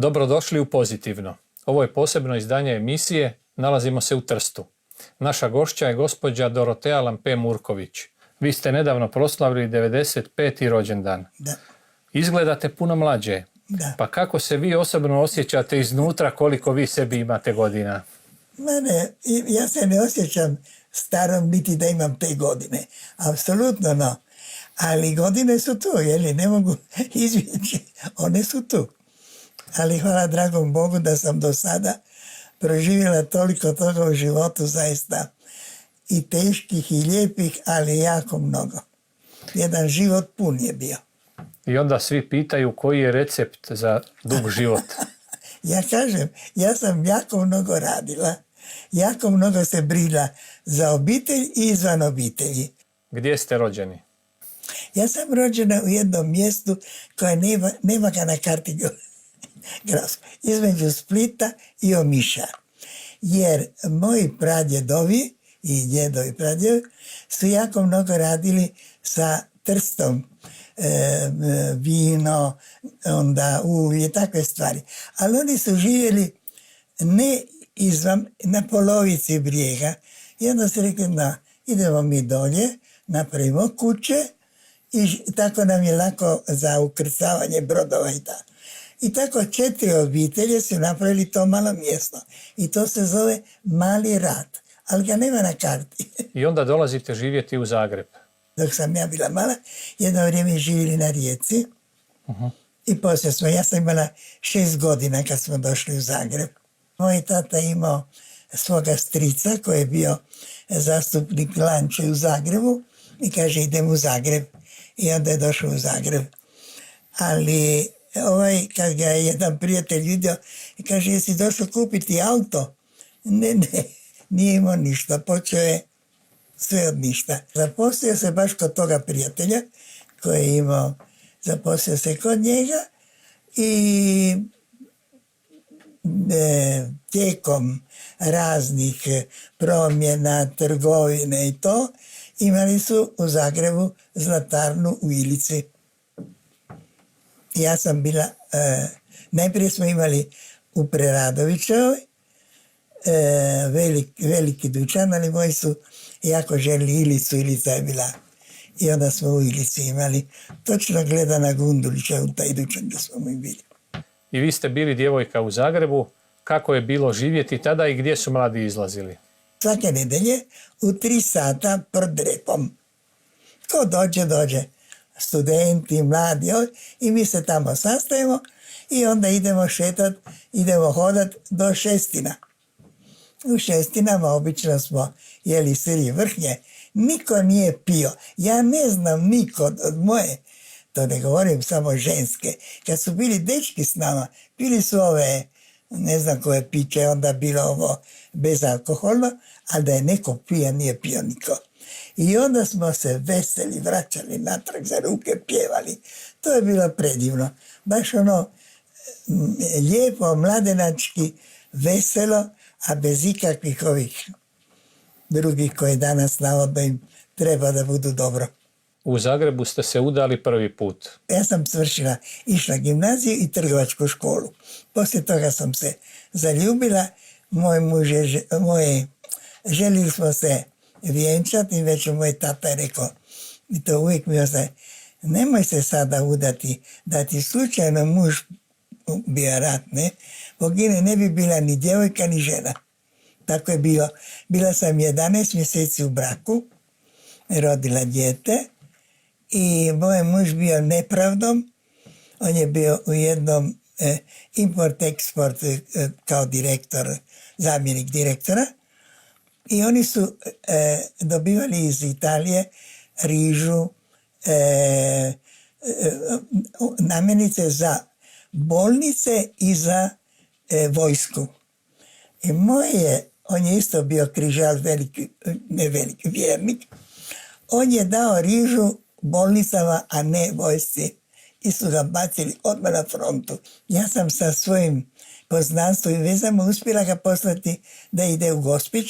Dobrodošli u Pozitivno. Ovo je posebno izdanje emisije. Nalazimo se u Trstu. Naša gošća je gospođa Dorotea Lampe Murković. Vi ste nedavno proslavili 95. rođendan. Da. Izgledate puno mlađe. Da. Pa kako se vi osobno osjećate iznutra, koliko vi sebi imate godina? Ja se ne osjećam starom niti da imam te godine. Apsolutno no. Ali godine su tu, ne mogu izbjeći. One su tu. Ali hvala dragom Bogu da sam do sada proživjela toliko toga u životu, zaista i teških i lijepih, ali jako mnogo. Jedan život pun je bio. I onda svi pitaju koji je recept za dug život. Ja kažem, ja sam jako mnogo radila, jako mnogo se brila za obitelj i izvan obitelji. Gdje ste rođeni? Ja sam rođena u jednom mjestu koje nema ga na karti Gradskoj, između Splita i Omiša. Jer moji pradjedovi i djedovi pradjedovi su jako mnogo radili sa Trstom, vino, onda ulje, takve stvari. Ali oni su živjeli ne na polovici brijega. I onda su rekli, idemo mi dolje, napravimo kuće i tako nam je lako za ukrcavanje brodova i tako. I tako 4 obitelje su napravili to malo mjesto. I to se zove Mali Rat, ali ga nema na karti. I onda dolazite živjeti u Zagreb. Dok sam ja bila mala, jedno vrijeme živjeli na Rijeci. I poslije ja sam imala 6 godina kad smo došli u Zagreb. Moj tata imao svoga strica koji je bio zastupnik Lanče u Zagrebu i kaže idem u Zagreb. I onda je došao u Zagreb. Ali kad ga je jedan prijatelj vidio i kaže jesi došao kupiti auto? Ne, nije imao ništa, počeo je sve od ništa. Zaposlio se baš kod toga prijatelja koji je imao, zaposlio se kod njega i tijekom raznih promjena, trgovine i to, imali su u Zagrebu zlatarnu u Ilici. Ja sam bila, najprije smo imali u Preradovićevoj veliki dućan, ali moji su jako želi Ilicu, Ilica je bila. I onda smo u Ilici imali, točno gleda na Gundulića u taj dućan gdje smo mi bili. I vi ste bili djevojka u Zagrebu. Kako je bilo živjeti tada i gdje su mladi izlazili? Svake nedelje u 3 sata pred repom. Ko dođe. Studenti, mladi, i mi se tamo sastajemo i onda idemo šetat, idemo hodat do Šestina. U Šestinama obično smo jeli sir vrhnje. Niko nije pio. Ja ne znam niko od moje, to ne govorim samo ženske. Kad su bili dečki s nama, pili su ove, ne znam koje piće, onda bilo ovo bezalkoholno, ali da je neko pio, nije pio niko. I onda smo se veseli, vraćali natrag za ruke, pjevali. To je bilo predivno. Baš lijepo, mladenački, veselo, a bez ikakvih ovih drugih koje danas navodno im treba da budu dobro. U Zagrebu ste se udali prvi put. Ja sam išla gimnaziju i trgovačku školu. Poslije toga sam se zaljubila. Moj muž želili smo se vjenčati i već moj tata je rekao, i to uvijek mi ostaje, nemoj se sada udati, da ti slučajno muž bio rat, pogine, ne bi bila ni djevojka ni žena. Tako je bilo. Bila sam 11 mjeseci u braku, rodila dijete i moj muž bio nepravdom. On je bio u jednom import-export kao direktor, zamjenik direktora. I oni su dobivali iz Italije rižu, namirnice za bolnice i za vojsku. I on je isto bio križar, veliki vjernik. On je dao rižu bolnicama, a ne vojsci. I su ga bacili odmah na frontu. Ja sam sa svojim poznanstvom i vezama uspjela ga poslati da ide u Gospić.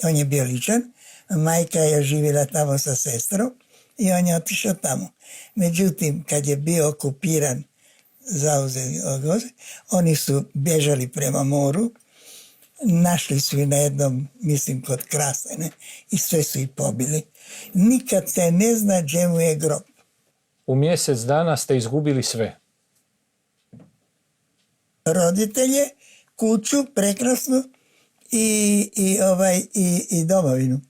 On je bio ličan. Majka je živjela tamo sa sestrom i on je otišao tamo. Međutim, kad je bio okupiran zauzeli. Oni su bježali prema moru, našli su ih na jednom, mislim, kod Krase, ne? I sve su ih pobili. Nikad se ne zna gdje mu je grob. U mjesec dana ste izgubili sve. Roditelje, kuću, prekrasnu i domovinu.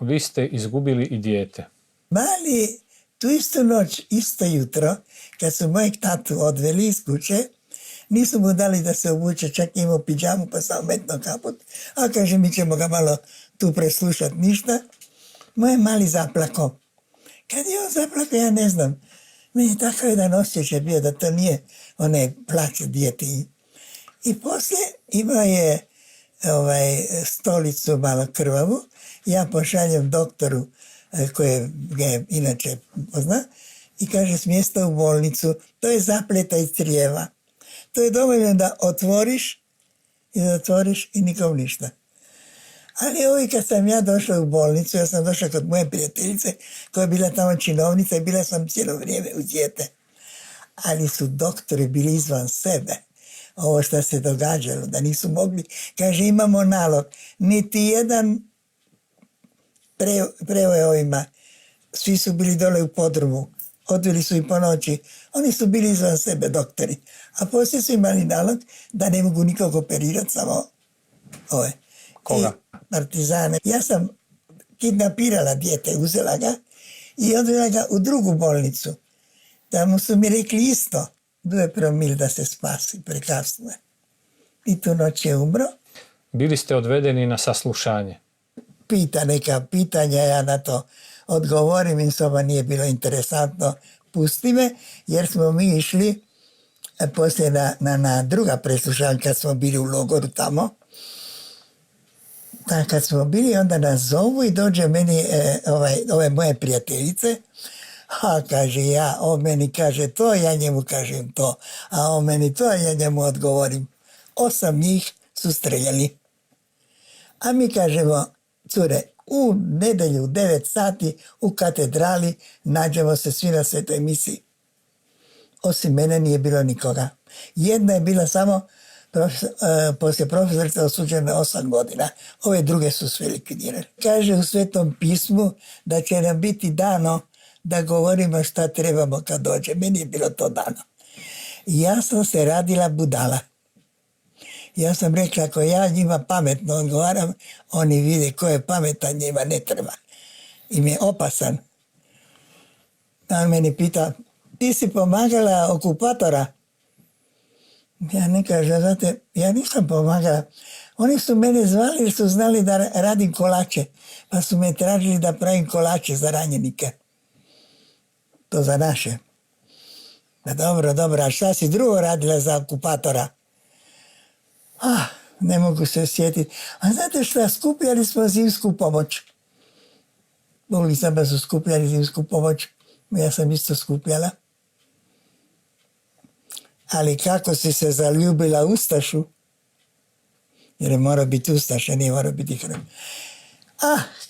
Vi ste izgubili i dijete. Mali, tu istu noć, isto jutro, kad su mojeg tatu odveli iz kuće, nisu mu dali da se obuče, čak imao pidžamu pa sam metno kaput, a kaže mi ćemo ga malo tu preslušati, ništa. Moj mali zaplako. Kad je on zaplako, ja ne znam. Meni takav jedan osjećaj bio da to nije onaj plać dijete. I poslije imao je stolicu malo krvavu, ja pošaljem doktoru koji ga je inače pozna i kaže smjesta u bolnicu, to je zapleta iz crijeva. To je dovoljno da otvoriš i zatvoriš i nikom ništa. Ali kad sam ja došla u bolnicu, ja sam došla kod moje prijateljice koja je bila tamo činovnica i bila sam cijelo vrijeme uz dijete. Ali su doktori bili izvan sebe. Ovo što se događalo, da nisu mogli. Kaže, imamo nalog. Niti jedan ovima. Svi su bili dole u podrumu. Odveli su i po noći. Oni su bili izvan sebe, doktori. A poslije su imali nalog da ne mogu nikog operirati, samo ove. Koga? I partizane. Ja sam kidnapirala dijete, uzela ga i odvela ga u drugu bolnicu. Tamo su mi rekli isto. 2 promil da se spasi, prekasno je. I tu noć je umro. Bili ste odvedeni na saslušanje. Pita neka pitanja, ja na to odgovorim i soba nije bilo interesantno, pusti me, jer smo mi išli poslije na druga preslušanja kad smo bili u logoru tamo. Kad smo bili, onda nas zovu i dođe meni ove moje prijateljice. A kaže ja, on meni kaže to, ja njemu kažem to. A on meni to, ja njemu odgovorim. 8 njih su streljali. A mi kažemo, cure, u nedjelju 9 sati u katedrali nađemo se svi na svetoj misiji. Osim mene nije bilo nikoga. Jedna je bila samo poslije profesorica osuđena 8 godina. Ove druge su sve likvidirane. Kaže u Svetom pismu da će nam biti dano da govorimo šta trebamo kad dođe. Meni je bilo to dano. Ja sam se radila budala. Ja sam rekla, ako ja njima pametno odgovaram, oni vide ko je pametan, njima ne treba. Im je opasan. On meni pita, ti si pomagala okupatora? Ja ne kažem, znate, ja nisam pomagala. Oni su mene zvali jer su znali da radim kolače. Pa su me tražili da pravim kolače za ranjenike. To za naše. Dobro, a šta si drugo radila za okupatora? Ne mogu se sjetiti. A znate šta, skupljali smo zimsku pomoć. Mogli sam da su skupljali zimsku pomoć. Ja sam isto skupljala. Ali kako si se zaljubila Ustašu? Jer je morao biti Ustaša, nije morao biti Hrvat.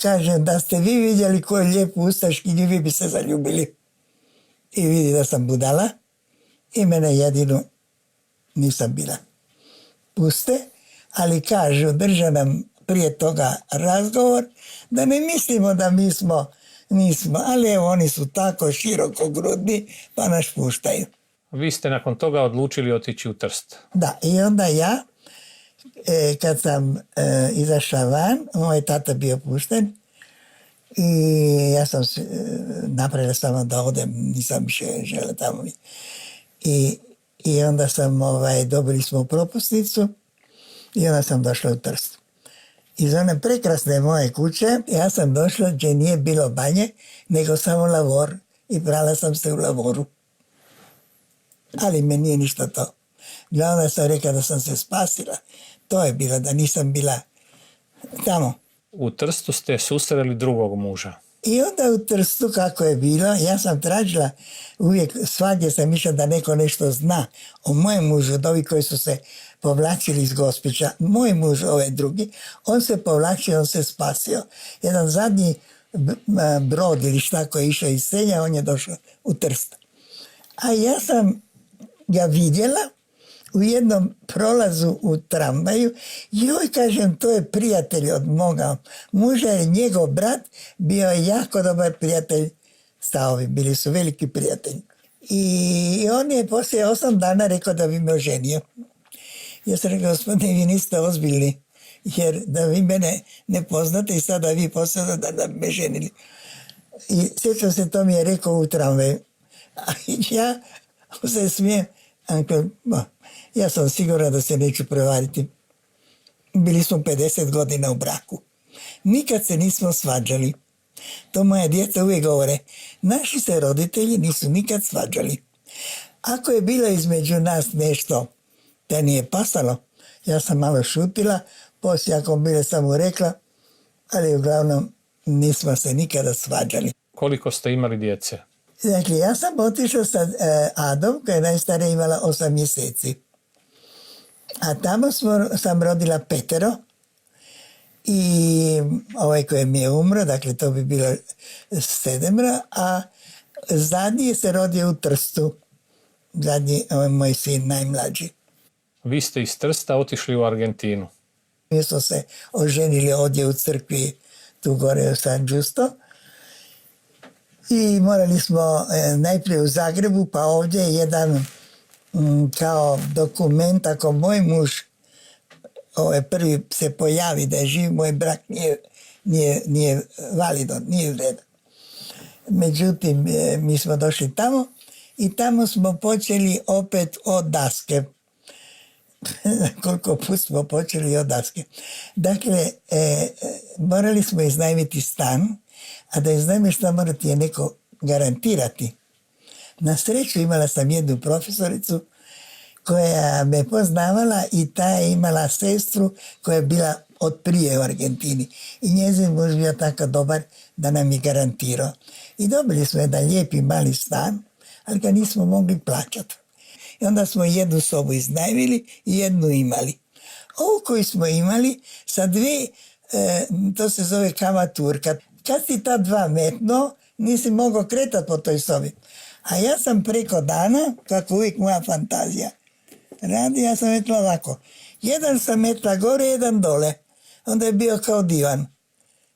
Kažem, da ste vi vidjeli ko je lijep Ustaškinju, vi bi se zaljubili. I vidi da sam budala i mene jedino nisam bila. Puste, ali kažu, drža nam prije toga razgovor, da ne mislimo da mi nismo, ali evo oni su tako širokogrudni, pa nas puštaju. Vi ste nakon toga odlučili otići u Trst. Da, i onda ja, kad sam izašla van, moj tata bio pušten i ja sam napravila samo da odem, nisam više žele tamo. I onda sam, dobili smo propusnicu i onda sam došla u Trst. Iz one prekrasne moje kuće ja sam došla gdje nije bilo banje, nego samo lavor i prala sam se u lavoru. Ali me nije ništa to. Glavno sam rekla da sam se spasila. To je bilo, da nisam bila tamo. U Trstu ste susreli drugog muža. I onda u Trstu kako je bilo, ja sam tražila, uvijek svagdje sam išla da neko nešto zna o mojem mužu, od ovih koji su se povlačili iz Gospića. Moj muž, ovaj drugi, on se povlačio, on se spasio. Jedan zadnji brod ili šta koji je išao iz Senja, on je došao u Trst. A ja sam ga vidjela u jednom prolazu u tramvaju. Joj, kažem, to je prijatelj od moga muža, jer njegov brat bio je jako dobar prijatelj sa ovim. Bili su veliki prijatelji. I on je poslije 8 dana rekao da bi me oženio. Ja sam rekao, gospodine, vi niste ozbiljni, jer da vi mene ne poznate i sada vi posljedno da bi me ženili. I sjećam se, to mi je rekao u tramvaju. A ja se smijem, ja sam siguran da se neću prevariti. Bili smo 50 godina u braku. Nikad se nismo svađali. To moja djeca uvijek govore. Naši se roditelji nisu nikad svađali. Ako je bilo između nas nešto da nije pasalo, ja sam malo šutila, poslije ako bile sam mu rekla, ali uglavnom nismo se nikada svađali. Koliko ste imali djece? Dakle, ja sam otišao sa Adom, koja je najstarija, imala 8 mjeseci. A tamo sam rodila 5. I ovaj koji mi je umro, dakle to bi bilo 7, a zadnji se rodio u Trstu. Zadnji, ovaj moj sin, najmlađi. Vi ste iz Trsta otišli u Argentinu. Mi smo se oženili ovdje u crkvi, tu gore u San Justo. I morali smo najprije u Zagrebu, pa ovdje jedan kao dokument, ako moj muž prvi se pojavi da je živ, moj brak nije validan, nije vredan. Međutim, mi smo došli tamo i tamo smo počeli opet od daske. Koliko put smo počeli od daske. Dakle, morali smo iznajmiti stan, a da iznajmiš stan mora ti je neko garantirati. Na sreću imala sam jednu profesoricu koja me poznavala i ta je imala sestru koja je bila od prije u Argentini. I njezin muž bio tako dobar da nam je garantirao. I dobili smo jedan lijepi mali stan, ali ga nismo mogli plaćati. I onda smo jednu sobu iznajmili i jednu imali. Ovu koju smo imali sa 2, to se zove kamaturka. Kad si ta 2 metno, nisi mogao kretati po toj sobi. A ja sam preko dana, kako uvijek moja fantazija radi, ja sam metla ovako. Jedan sam metla gore, jedan dole. Onda je bio kao divan,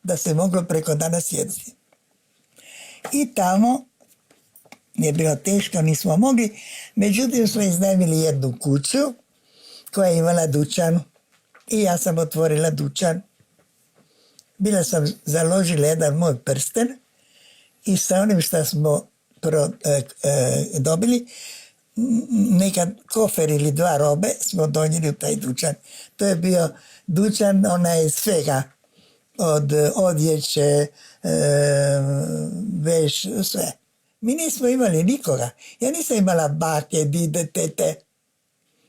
da se moglo preko dana sjediti. I tamo je bilo teško, nismo mogli. Međutim, smo iznajmili jednu kuću koja je imala dućan. I ja sam otvorila dućan. Bila sam založila jedan moj prsten i sa onim što smo dobili, nekad kofer ili 2 robe smo donijeli u taj dućan. To je bio dućan onaj svega, od odjeće, veš, sve. Mi nismo imali nikoga. Ja nisam imala bake, dide, tete,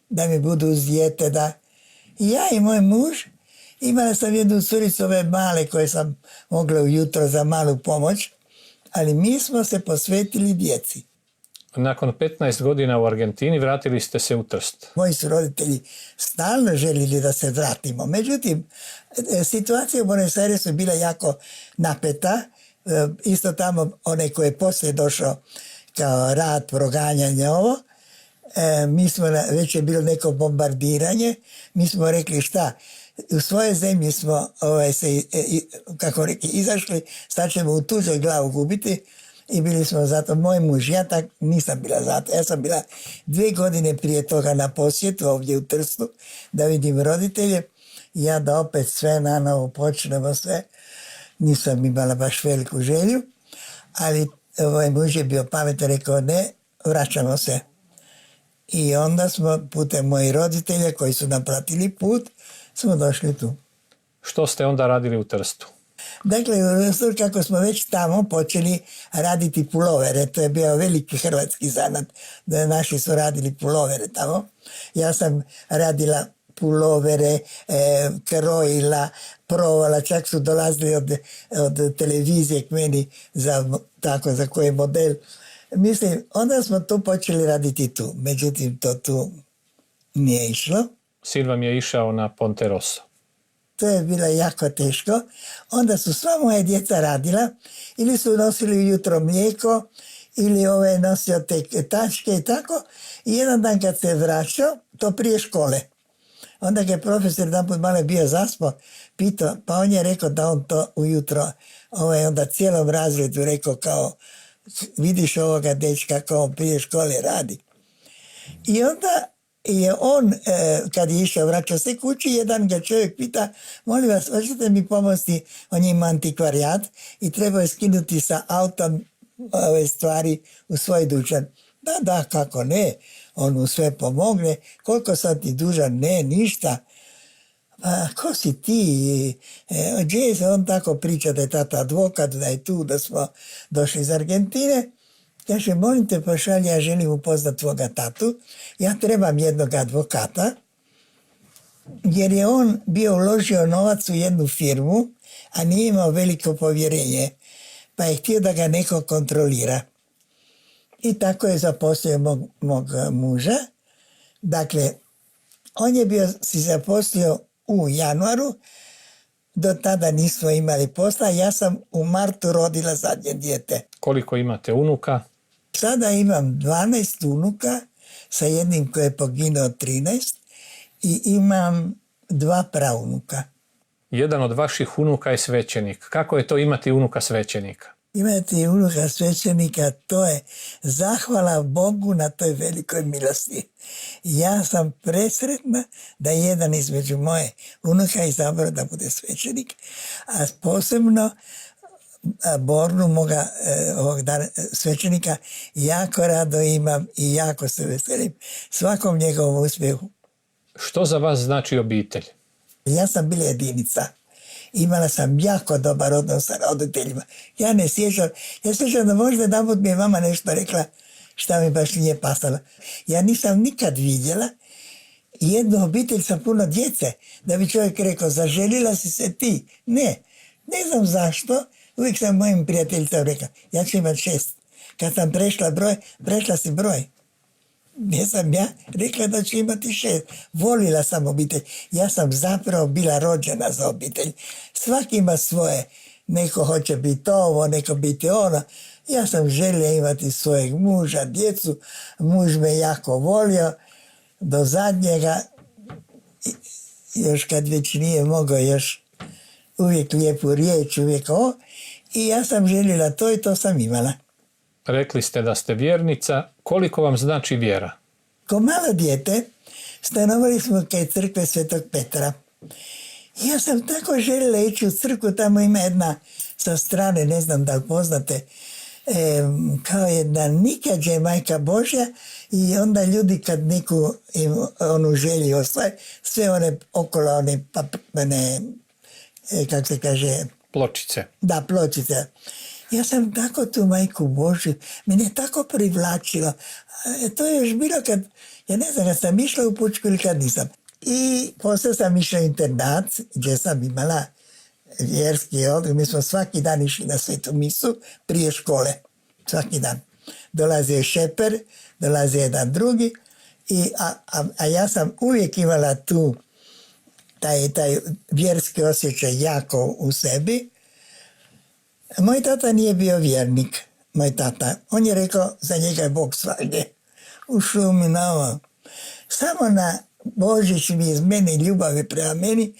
da mi budu uz dijete. Ja i moj muž, imala sam jednu curicu ove male koje sam mogla ujutro za malu pomoć, ali mi smo se posvetili djeci. Nakon 15 godina u Argentini vratili ste se u Trst. Moji su roditelji stalno željeli da se vratimo. Međutim, situacija u Buenos Airesu je bila jako napeta. Isto tamo onaj koji je poslije došao kao rat, proganjanje, ovo. Mi smo, već je bilo neko bombardiranje. Mi smo rekli šta, u svojoj zemlji smo kako rekli, izašli, sad ćemo u tuđoj glavu gubiti. I bili smo zato, moj muž, ja tak nisam bila zato. Ja sam bila 2 godine prije toga na posjetu ovdje u Trstu, da vidim roditelje. Ja da opet sve na novo počnemo sve. Nisam imala baš veliku želju, ali ovaj muž je bio pametan, rekao ne, vraćamo se. I onda smo putem mojih roditelja koji su naplatili put, smo došli tu. Što ste onda radili u Trstu? Dakle, kako smo već tamo počeli raditi pulovere, to je bio veliki hrvatski zanat, da naši su radili pulovere tamo. Ja sam radila pulovere, krojila, provala, čak su dolazili od televizije k meni za koji model. Mislim, onda smo tu počeli raditi tu, međutim to tu nije išlo. Sin vam je išao na Ponte Rosso. To je bilo jako teško. Onda su sva moja djeca radila ili su nosili ujutro mlijeko ili nosio te tačke i tako. I jedan dan kad se vraćao, to prije škole, onda ga je profesor jedan put malo bio zaspao, pitao, pa on je rekao da on to ujutro, onda cijelom razredu rekao kao, vidiš ovoga dečka kako on prije škole radi. I onda je on, kad je išao, vraćao se kući, jedan ga čovjek pita, molim vas, hoćete mi pomoći, on ima antikvarijat i treba je skinuti sa autom ove stvari u svoj dućan. Da, kako ne, on mu sve pomogne, koliko sam ti dužan, ne, ništa. Pa ko si ti? Gdje se on tako priča da je tata advokat, da je tu, da smo došli iz Argentine. Kaže, molim te pošalji, ja želim upoznat tvoga tatu, ja trebam jednog advokata, jer je on bio uložio novac u jednu firmu, a nije imao veliko povjerenje, pa je htio da ga neko kontrolira. I tako je zaposlio mog muža. Dakle, on je si zaposlio u januaru, do tada nismo imali posla, ja sam u martu rodila zadnje dijete. Koliko imate unuka? Sada imam 12 unuka, sa jednim koji je poginuo 13 i imam 2 praunuka. Jedan od vaših unuka je svećenik. Kako je to imati unuka svećenika? Imati unuka svećenika, to je zahvala Bogu na toj velikoj milosti. Ja sam presretna da jedan između moje unuka izabrao da bude svećenik, a posebno Bornu moga ovog dana svećenika jako rado imam i jako se veselim svakom njegovom uspjehu. Što za vas znači obitelj? Ja sam bila jedinica. Imala sam jako dobar odnos sa roditeljima. Ja ne sjećam. Ja sjećam da možda jedanput mi je mama nešto rekla šta mi baš nije pasalo. Ja nisam nikad vidjela jednu obitelj sa puno djece. Da bi čovjek rekao, zaželjela si se ti. Ne znam zašto. Uvijek sam mojim prijateljicama rekla, ja ću imati 6. Kad sam prešla broj, prešla si broj. Nisam ja rekla da ću imati 6. Volila sam obitelj. Ja sam zapravo bila rođena za obitelj. Svaki ima svoje. Neko hoće biti ovo, neko biti ono. Ja sam želila imati svojeg muža, djecu. Muž me jako volio. Do zadnjega, još kad već nije mogao, još uvijek lijepu riječ, uvijek ovo. I ja sam željela to i to sam imala. Rekli ste da ste vjernica. Koliko vam znači vjera? Ko malo dijete stanovali smo kraj crkve Svetog Petra. Ja sam tako željela ići u crkvu, tamo ima jedna sa strane, ne znam da li poznate, kao jedna nikađe Majka Božja i onda ljudi kad neku onu želju ostvare, sve one okolo, kako se kaže... Pločice. Da, pločice. Ja sam tako tu Majku Božju, mene je tako privlačilo. To je još bilo kad, ja ne znam, kad sam išla u pučku ili kad nisam. I poslije sam išla u internat, gdje sam imala vjerski odgoj. Mi smo svaki dan išli na svetu misu prije škole. Svaki dan. Dolazio je šeper, dolazio jedan drugi, a ja sam uvijek imala tu taj vjerski osjećaj jako u sebi. Moj tata nije bio vjernik. Moj tata, on je rekao, za njega je Bog svagdje. U šumi na ovo. Samo na Božić mi iz mene ljubavi prema meni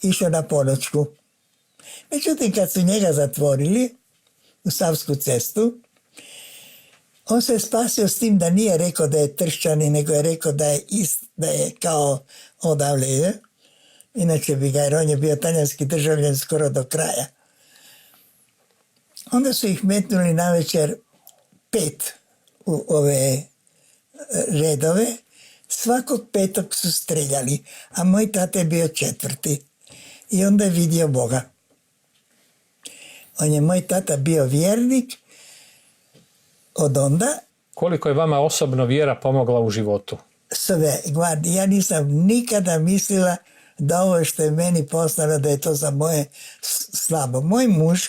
išao na ponoćku. Međutim, kad su njega zatvorili u Savsku cestu, on se spasio s tim da nije rekao da je tršćanin, nego je rekao da je kao odavle. Inače bi ga, jer on je bio talijanski državljan skoro do kraja. Onda su ih metnuli navečer 5 u ove redove. Svakog 5. su streljali, a moj tata je bio 4. I onda je vidio Boga. On je moj tata bio vjernik od onda. Koliko je vama osobno vjera pomogla u životu? Sve. Ja nisam nikada mislila da ovo što je meni poslano da je to za moje slabo. Moj muž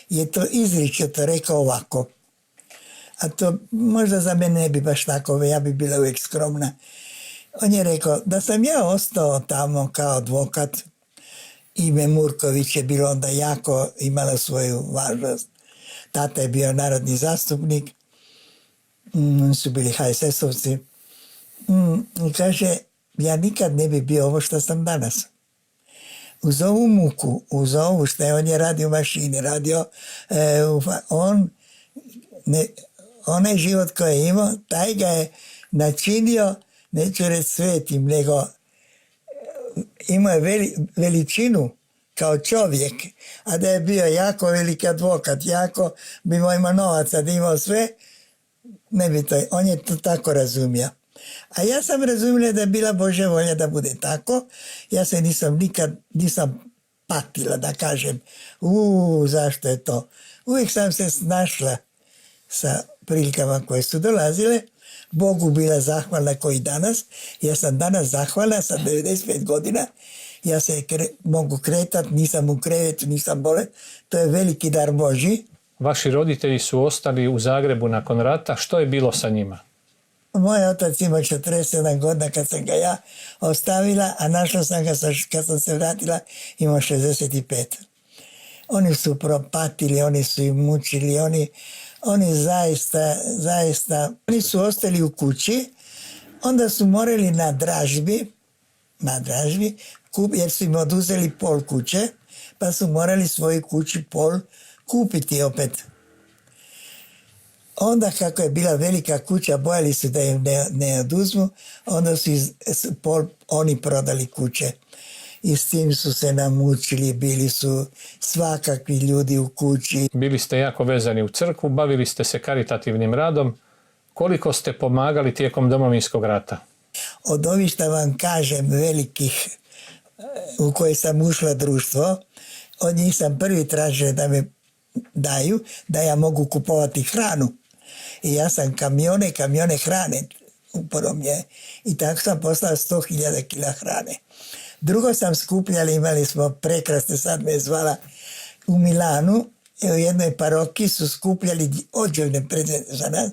je to izričito rekao ovako. A to možda za mene ne bi baš tako, ja bi bila uvijek skromna. On je rekao da sam ja ostao tamo kao advokat, ime Murković je bilo onda jako, imala svoju važnost. Tata je bio narodni zastupnik. su bili HSS-ovci. I kaže, ja nikad ne bi bio ovo što sam danas. Uz ovu muku, uz ovu što je on je radio u mašini, onaj život koji je imao, taj ga je načinio, neću reći svetim, nego imao je veličinu kao čovjek, a da je bio jako veliki advokat, jako bi imao novaca, da imao sve, ne bi to, on je to tako razumio. A ja sam razumila da je bila Božja volja da bude tako. Ja se nisam patila da kažem, zašto je to. Uvijek sam se snašla sa prilikama koje su dolazile. Bogu bila zahvalna koji danas. Ja sam danas zahvalna sa 95 godina. Ja se mogu kretat, nisam u krevetu, nisam bolet. To je veliki dar Božji. Vaši roditelji su ostali u Zagrebu nakon rata. Što je bilo sa njima? Moj otac ima 47 godina kad sam ga ja ostavila, a našla sam ga kad sam se vratila, imao 65. Oni su propatili, oni su ih mučili, oni zaista, oni su ostali u kući, onda su morali na dražbi, jer su im oduzeli pol kuće, pa su morali svoju kući pol kupiti opet. Onda kako je bila velika kuća, bojali su da im ne oduzmu, onda su oni prodali kuće. I s tim su se namučili, bili su svakakvi ljudi u kući. Bili ste jako vezani u crkvu, bavili ste se karitativnim radom. Koliko ste pomagali tijekom Domovinskog rata? Od ovih što vam kažem velikih u koje sam ušla društvo, od njih sam prvi tražio da me daju, da ja mogu kupovati hranu. I ja sam kamione hrane uporom je. I tako sam poslao 100.000 kila hrane. Drugo sam skupljali, imali smo prekrasne, sad me je zvala u Milanu, u jednoj paroki su skupljali odjevne predmete za nas.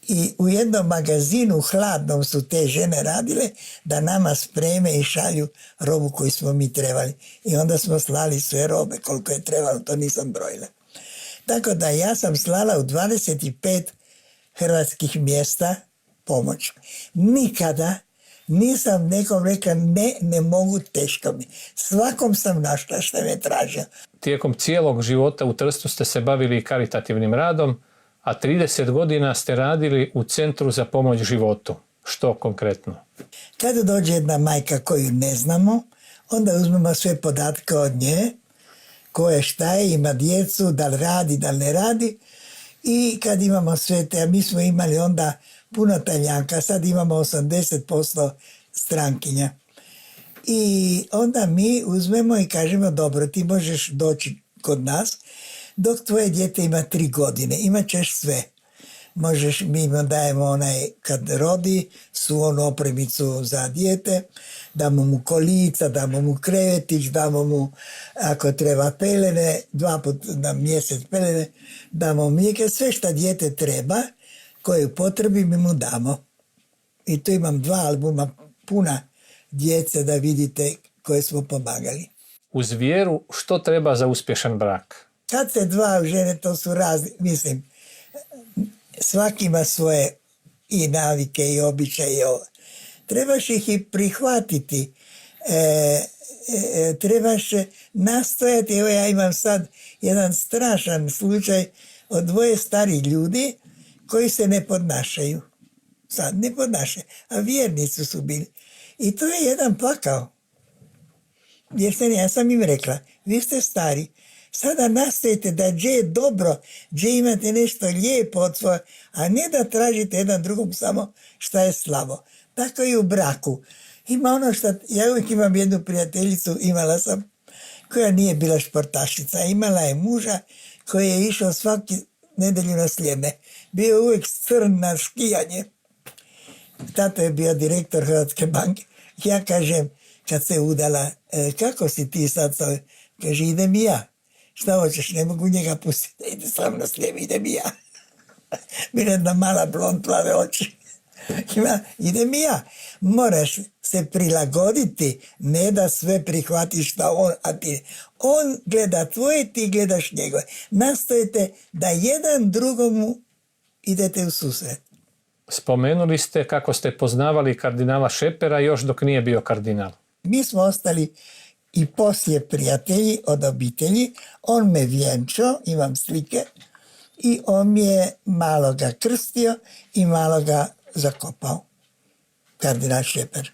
I u jednom magazinu hladnom su te žene radile da nama spreme i šalju robu koju smo mi trebali. I onda smo slali sve robe koliko je trebalo, to nisam brojila. Tako da ja sam slala u 25 hrvatskih mjesta pomoć. Nikada nisam nekom rekla ne mogu, teško mi. Svakom sam našla što me tražio. Tijekom cijelog života u Trstu ste se bavili karitativnim radom, a 30 godina ste radili u Centru za pomoć životu. Što konkretno? Kada dođe jedna majka koju ne znamo, onda uzmemo sve podatke od nje, koje šta je, ima djecu, da li radi, da li ne radi. I kad imamo sve te, mi smo imali onda puno Talijanka, sad imamo 80% strankinja. I onda mi uzmemo i kažemo, dobro, ti možeš doći kod nas, dok tvoje dijete ima 3 godine, imat ćeš sve. Možeš, mi mu dajemo kad rodi, onu opremicu za dijete, damo mu kolica, damo mu krevetić, damo mu, ako treba, pelene, 2 puta na mjesec pelene, damo mlijeke, sve što dijete treba, koje potrebi mi mu damo. I tu imam 2 albuma puna djece da vidite koje smo pomagali. Uz vjeru, što treba za uspješan brak? Kad se 2 žene, to su razni, mislim, svaki ima svoje i navike i običaje. Trebaš ih i prihvatiti. Trebaš nastojati. Evo ja imam sad jedan strašan slučaj od 2 starih ljudi koji se ne podnašaju. Sad ne podnašaju. A vjernici su bili. I to je jedan pakao. Jer ja sam im rekla, vi ste stari, sada nastojite da gdje je dobro, gdje imate nešto lijepo od svoje, a ne da tražite jedan drugom samo šta je slabo. Tako i u braku. Ima ono što, ja uvijek imam jednu prijateljicu, imala sam, koja nije bila športašica. Imala je muža koji je išao svaki nedelju na Sljeme. Bio uvijek crn na skijanje. Tato je bio direktor Hrvatske banke. Ja kažem, kad se udala, kako si ti sad? Kaže, idem i ja. Šta hoćeš, ne mogu njega pustiti da ide sam na Sljeme, idem i ja. Bila jedna mala blond plave oči. Idem i ja. Moraš se prilagoditi, ne da sve prihvatiš šta on gleda tvoje, ti gledaš njegove. Nastojite da jedan drugomu idete u susret. Spomenuli ste kako ste poznavali kardinala Šepera još dok nije bio kardinal. Mi smo ostali i poslije prijatelji od obitelji. On me vjenčao, imam slike, i on je malo ga krstio i malo ga zakopao. Kardinal Šeper.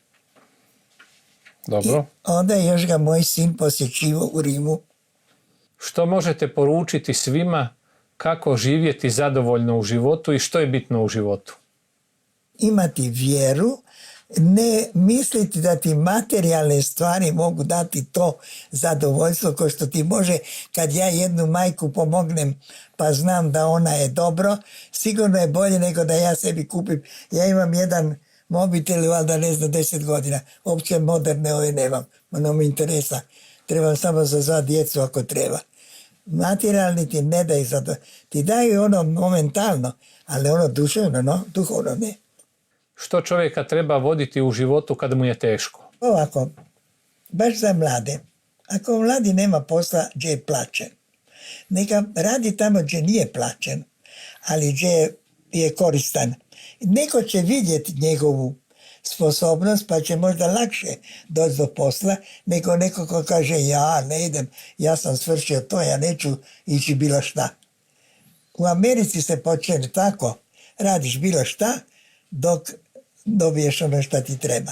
Dobro. I onda je još ga moj sin posjećivao u Rimu. Što možete poručiti svima kako živjeti zadovoljno u životu i što je bitno u životu? Imati vjeru, ne misliti da ti materijalne stvari mogu dati to zadovoljstvo kao što ti može kad ja jednu majku pomognem pa znam da ona je dobro, sigurno je bolje nego da ja sebi kupim. Ja imam jedan mobitel, valjda ne znam, 10 godina, uopće moderne ove nemam, ono mi interesa, trebam samo za djecu ako treba. Materijalni ti ne daju za to, ti daju ono momentalno, ali ono duhovno ne. Što čovjeka treba voditi u životu kad mu je teško? Ovako, baš za mlade. Ako mladi nema posla, gdje je plaćen. Neka radi tamo gdje nije plaćen, ali gdje je koristan. Neko će vidjeti njegovu sposobnost, pa će možda lakše doći do posla, nego neko ko kaže ja ne idem, ja sam svršio to, ja neću ići bilo šta. U Americi se počne tako, radiš bilo šta, dok dobiješ ono što ti treba.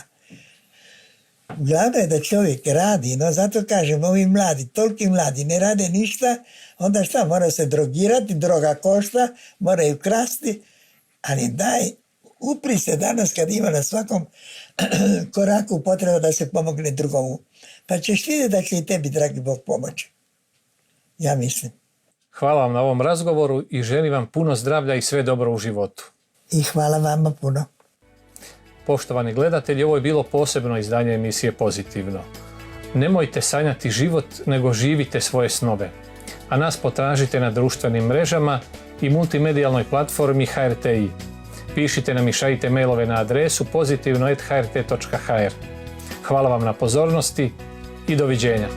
Glavno je da čovjek radi, no zato kažem, ovi mladi, toliki mladi ne rade ništa, onda šta, mora se drogirati, droga košta, moraju krasti, ali daj, upri se danas kad ima na svakom koraku potreba da se pomogne drugomu. Pa ćeš vidjeti da će i tebi, dragi Bog, pomoći. Ja mislim. Hvala vam na ovom razgovoru i želim vam puno zdravlja i sve dobro u životu. I hvala vama puno. Poštovani gledatelji, ovo je bilo posebno izdanje emisije Pozitivno. Nemojte sanjati život, nego živite svoje snove. A nas potražite na društvenim mrežama i multimedijalnoj platformi HRTi. Pišite nam i šaljite mailove na adresu pozitivno@hrt.hr. Hvala vam na pozornosti i doviđenja.